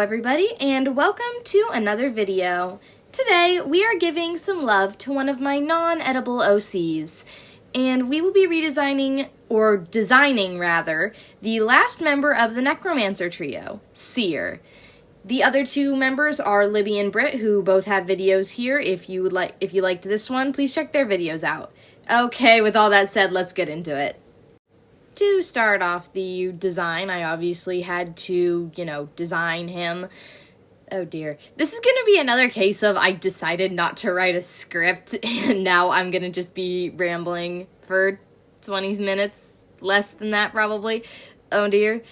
everybody, and welcome to another video. Today, we are giving some love to one of my non-edible OCs, and we will be designing the last member of the Necromancer trio, Seer. The other two members are Libby and Britt, who both have videos here. If you liked this one, please check their videos out. Okay, with all that said, let's get into it. To start off the design, I obviously had to, design him. Oh dear. This is going to be another case of I decided not to write a script, and now I'm going to just be rambling for 20 minutes. Less than that, probably. Oh dear.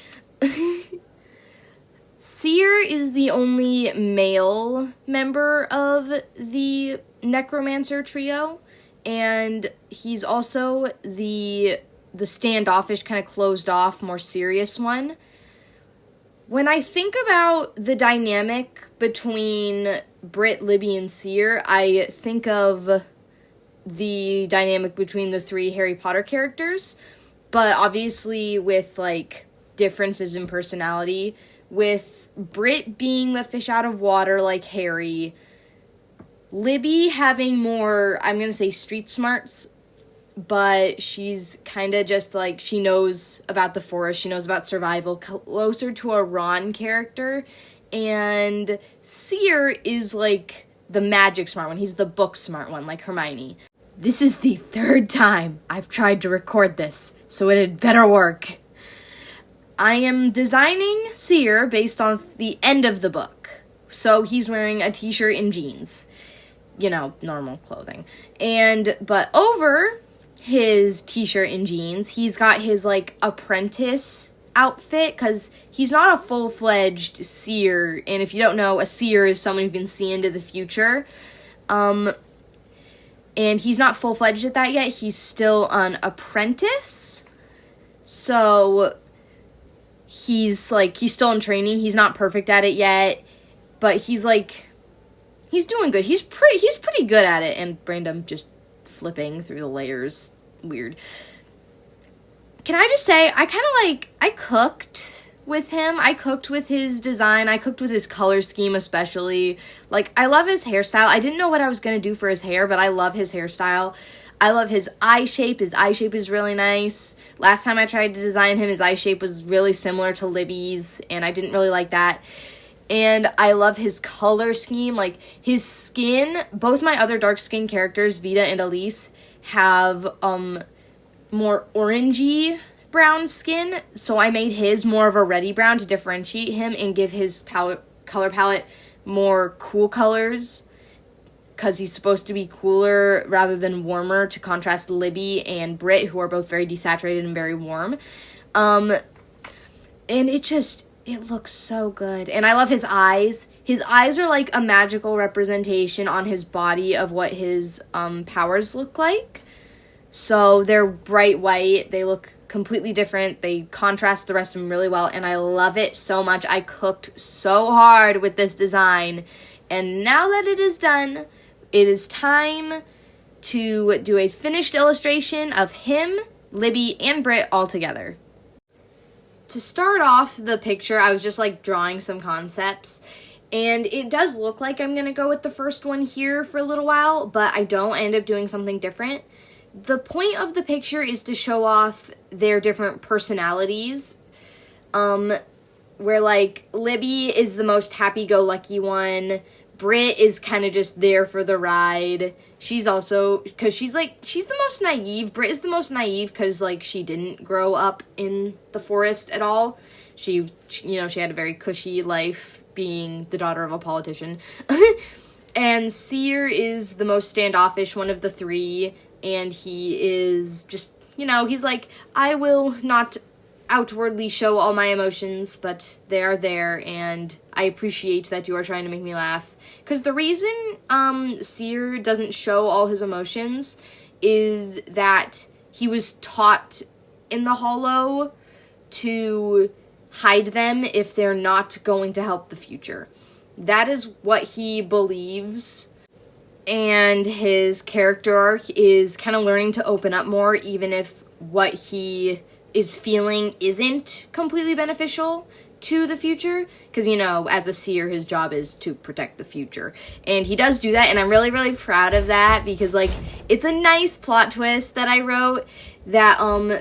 Seer is the only male member of the Necromancer trio, and he's also the standoffish, kind of closed off, more serious one. When I think about the dynamic between Britt, Libby, and Seer, I think of the dynamic between the three Harry Potter characters, but obviously with, differences in personality, with Britt being the fish out of water like Harry, Libby having more, I'm going to say street smarts, but she's kind of just she knows about the forest, she knows about survival, closer to a Ron character. And Seer is the magic smart one, he's the book smart one, like Hermione. This is the third time I've tried to record this, so it had better work. I am designing Seer based on the end of the book. So he's wearing a t-shirt and jeans. Normal clothing. But over his t-shirt and jeans, he's got his apprentice outfit, because he's not a full-fledged seer, and if you don't know, a seer is someone who can see into the future, and he's not full-fledged at that yet. He's still an apprentice, so he's still in training. He's not perfect at it yet, but he's doing good. He's pretty good at it, and Brandon just flipping through the layers. Weird. Can I just say, I cooked with him. I cooked with his design. I cooked with his color scheme especially. I love his hairstyle. I didn't know what I was going to do for his hair, but I love his hairstyle. I love his eye shape. His eye shape is really nice. Last time I tried to design him, his eye shape was really similar to Libby's, and I didn't really like that. And I love his color scheme, his skin. Both my other dark skin characters, Vita and Elise, have more orangey brown skin, so I made his more of a reddy brown to differentiate him and give his color palette more cool colors, because he's supposed to be cooler rather than warmer, to contrast Libby and Britt, who are both very desaturated and very warm. And it looks so good. And I love his eyes. His eyes are a magical representation on his body of what his powers look like. So they're bright white. They look completely different. They contrast the rest of them really well. And I love it so much. I cooked so hard with this design. And now that it is done, it is time to do a finished illustration of him, Libby, and Britt all together. To start off the picture, I was just drawing some concepts, and it does look like I'm going to go with the first one here for a little while, but I don't. I end up doing something different. The point of the picture is to show off their different personalities, where Libby is the most happy-go-lucky one. Britt is kind of just there for the ride. She's also, because she's the most naive. Britt is the most naive because, she didn't grow up in the forest at all. She had a very cushy life being the daughter of a politician. And Seer is the most standoffish one of the three, and he is just, he's I will not outwardly show all my emotions, but they are there, and I appreciate that you are trying to make me laugh. Because the reason Seer doesn't show all his emotions is that he was taught in the Hollow to hide them if they're not going to help the future. That is what he believes, and his character arc is kind of learning to open up more, even if what he is feeling isn't completely beneficial to the future, because, you know, as a seer, his job is to protect the future, and he does do that, and I'm really, really proud of that, because, like, it's a nice plot twist that I wrote, that,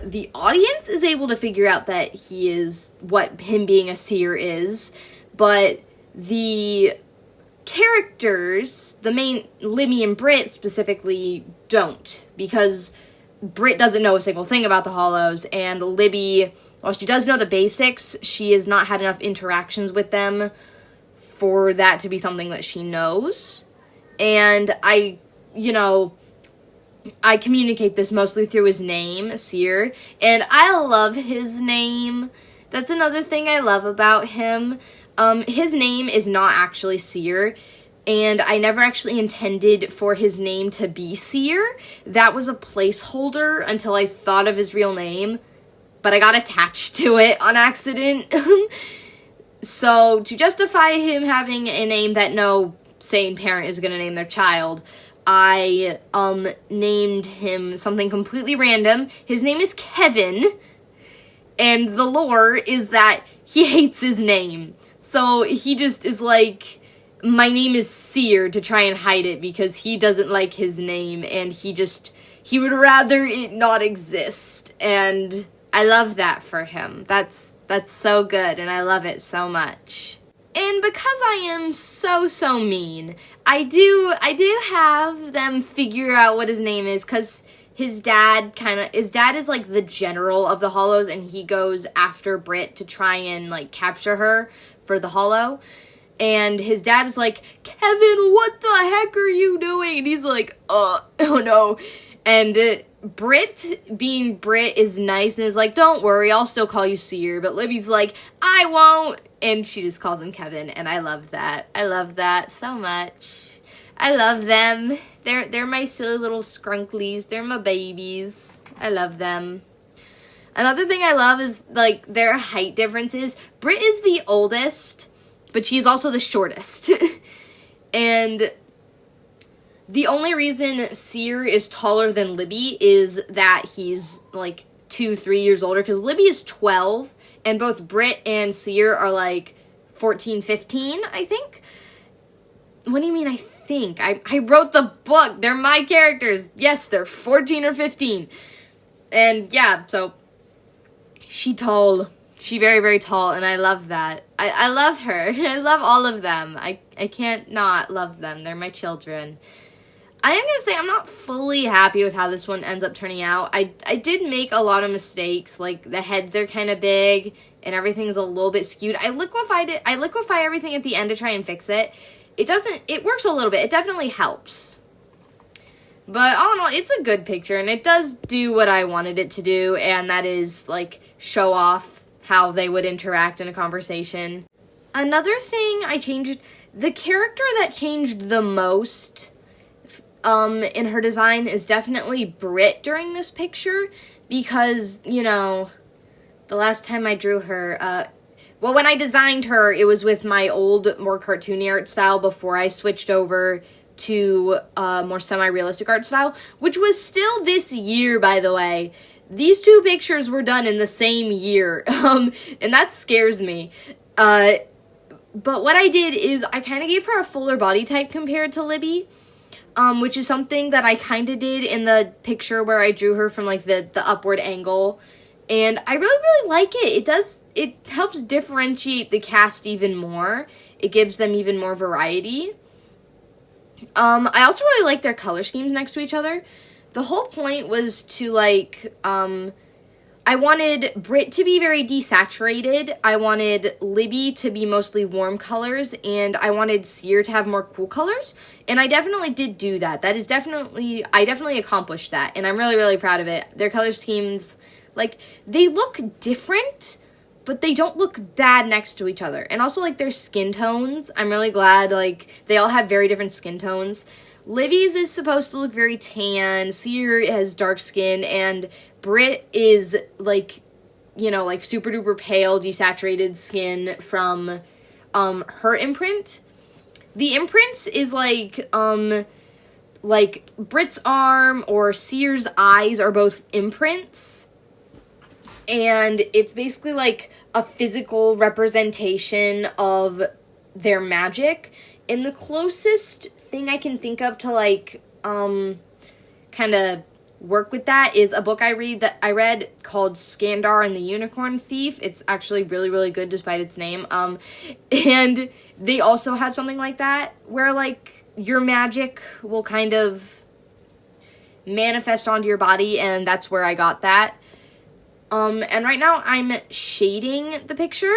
the audience is able to figure out that he is what him being a seer is, but the characters, the main, Libby and Britt specifically, don't, because Britt doesn't know a single thing about the Hollows, and Libby, while she does know the basics, she has not had enough interactions with them for that to be something that she knows. And I communicate this mostly through his name, Seer, and I love his name. That's another thing I love about him. His name is not actually Seer, and I never actually intended for his name to be Seer. That was a placeholder until I thought of his real name, but I got attached to it on accident. So, to justify him having a name that no sane parent is going to name their child, I named him something completely random. His name is Kevin, and the lore is that he hates his name. So he just is like, my name is Seer, to try and hide it, because he doesn't like his name, and he would rather it not exist, and I love that for him. That's so good, and I love it so much. And because I am so mean, I did have them figure out what his name is, because his dad is like the general of the Hollows, and he goes after Britt to try and like capture her for the Hollow. And his dad is like, Kevin, what the heck are you doing? And he's like, oh no. And Britt, being Britt, is nice and is like, don't worry, I'll still call you Seer. But Libby's like, I won't. And she just calls him Kevin, and I love that. I love that so much. I love them. They're my silly little skrunklies. They're my babies. I love them. Another thing I love is, like, their height differences. Britt is the oldest, but she's also the shortest. And the only reason Seer is taller than Libby is that he's, like, 2-3 years older, because Libby is 12, and both Britt and Seer are, like, 14, 15, I think. What do you mean, I think? I wrote the book. They're my characters. Yes, they're 14 or 15. And, yeah, so she tall. She very, very tall, and I love that. I love her. I love all of them. I can't not love them. They're my children. I am going to say I'm not fully happy with how this one ends up turning out. I did make a lot of mistakes. Like, the heads are kind of big, and everything's a little bit skewed. I liquefy everything at the end to try and fix it. It works a little bit. It definitely helps. But all in all, it's a good picture, and it does do what I wanted it to do, and that is, like, show off how they would interact in a conversation. Another thing I changed, the character that changed the most in her design is definitely Britt during this picture, because, you know, the last time I drew her, well, when I designed her, it was with my old, more cartoony art style before I switched over to more semi-realistic art style, which was still this year, by the way. These two pictures were done in the same year, and that scares me. But what I did is I kind of gave her a fuller body type compared to Libby, which is something that I kind of did in the picture where I drew her from, like, the upward angle. And I really, really like it. It helps differentiate the cast even more. It gives them even more variety. I also really like their color schemes next to each other. The whole point was to, like, I wanted Britt to be very desaturated, I wanted Libby to be mostly warm colors, and I wanted Seer to have more cool colors, and I definitely did do that. I definitely accomplished that, and I'm really, really proud of it. Their color schemes, like, they look different, but they don't look bad next to each other. And also, like, their skin tones, I'm really glad, like, they all have very different skin tones. Libby's is supposed to look very tan, Seer has dark skin, and Britt is, like, you know, like, super duper pale, desaturated skin from, her imprint. The imprints is, like, Britt's arm or Seer's eyes are both imprints. and it's basically like a physical representation of their magic. And the closest thing I can think of to like kind of work with that is a book I read called Skandar and the Unicorn Thief. It's actually really, really good despite its name. And they also have something like that where like your magic will kind of manifest onto your body, and that's where I got that. And right now I'm shading the picture.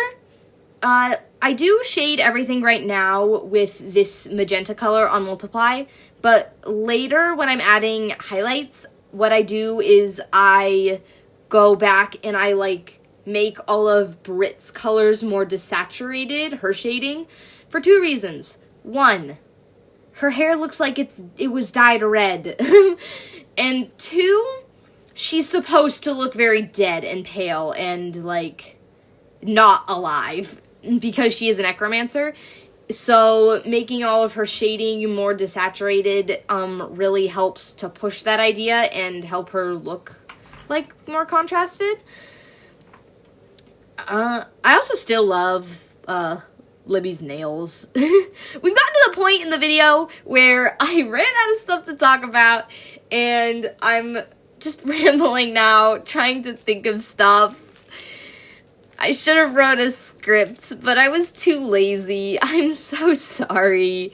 I do shade everything right now with this magenta color on Multiply, but later when I'm adding highlights, what I do is I go back and I like make all of Brit's colors more desaturated, her shading, for two reasons. One, her hair looks like it was dyed red. And two, she's supposed to look very dead and pale and like not alive because she is a necromancer. So making all of her shading more desaturated really helps to push that idea and help her look like more contrasted. I also still love Libby's nails. We've gotten to the point in the video where I ran out of stuff to talk about, and I'm just rambling now, trying to think of stuff. I should have wrote a script, but I was too lazy. I'm so sorry.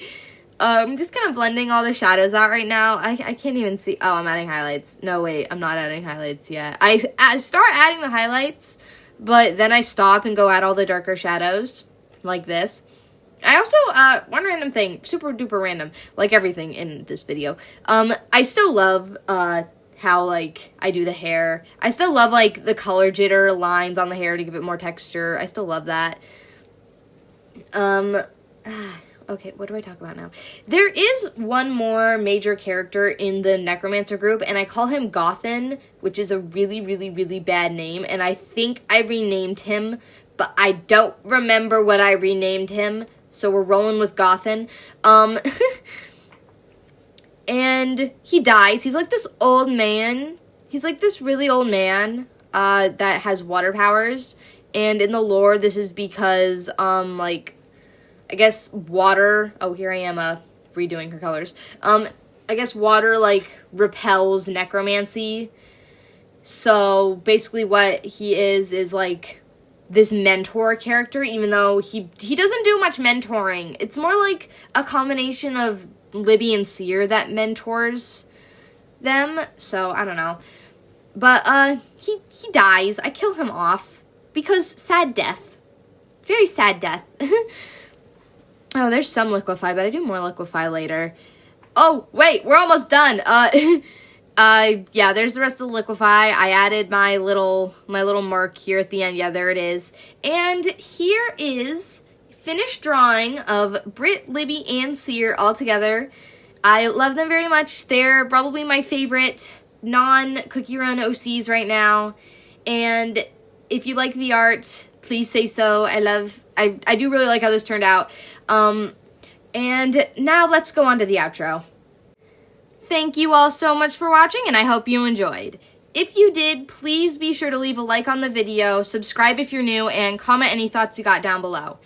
I'm just kind of blending all the shadows out right now. I can't even see. Oh, I'm adding highlights. No, wait, I'm not adding highlights yet. I start adding the highlights, but then I stop and go add all the darker shadows, like this. I also, one random thing, super duper random, like everything in this video. I still love, how, like, I do the hair. I still love, like, the color jitter lines on the hair to give it more texture. I still love that. Okay, what do I talk about now? There is one more major character in the Necromancer group, and I call him Gothan, which is a really, really, really bad name, and I think I renamed him, but I don't remember what I renamed him, so we're rolling with Gothan. And he dies. He's like this old man. He's like this really old man that has water powers. And in the lore, this is because, like, I guess water... Oh, here I am redoing her colors. I guess water, like, repels necromancy. So basically what he is, like, this mentor character, even though he doesn't do much mentoring. It's more like a combination of Libby and Seer that mentors them, so I don't know. But he dies. I kill him off because sad death. Very sad death. Oh, there's some liquefy, but I do more liquefy later. Oh, wait, we're almost done. Yeah, there's the rest of the liquefy. I added my little mark here at the end. Yeah, there it is. And here is finished drawing of Brit, Libby, and Seer all together. I love them very much. They're probably my favorite non-Cookie Run OCs right now. And if you like the art, please say so. I do really like how this turned out. And now let's go on to the outro. Thank you all so much for watching, and I hope you enjoyed. If you did, please be sure to leave a like on the video, subscribe if you're new, and comment any thoughts you got down below.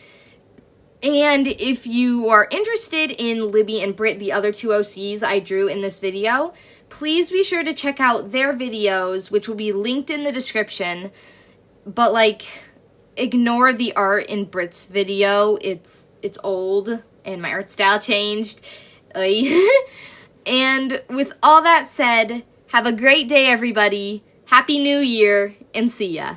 And if you are interested in Libby and Brit, the other two OCs I drew in this video, please be sure to check out their videos, which will be linked in the description. But, like, ignore the art in Brit's video. It's old, and my art style changed. And with all that said, have a great day, everybody. Happy New Year, and see ya.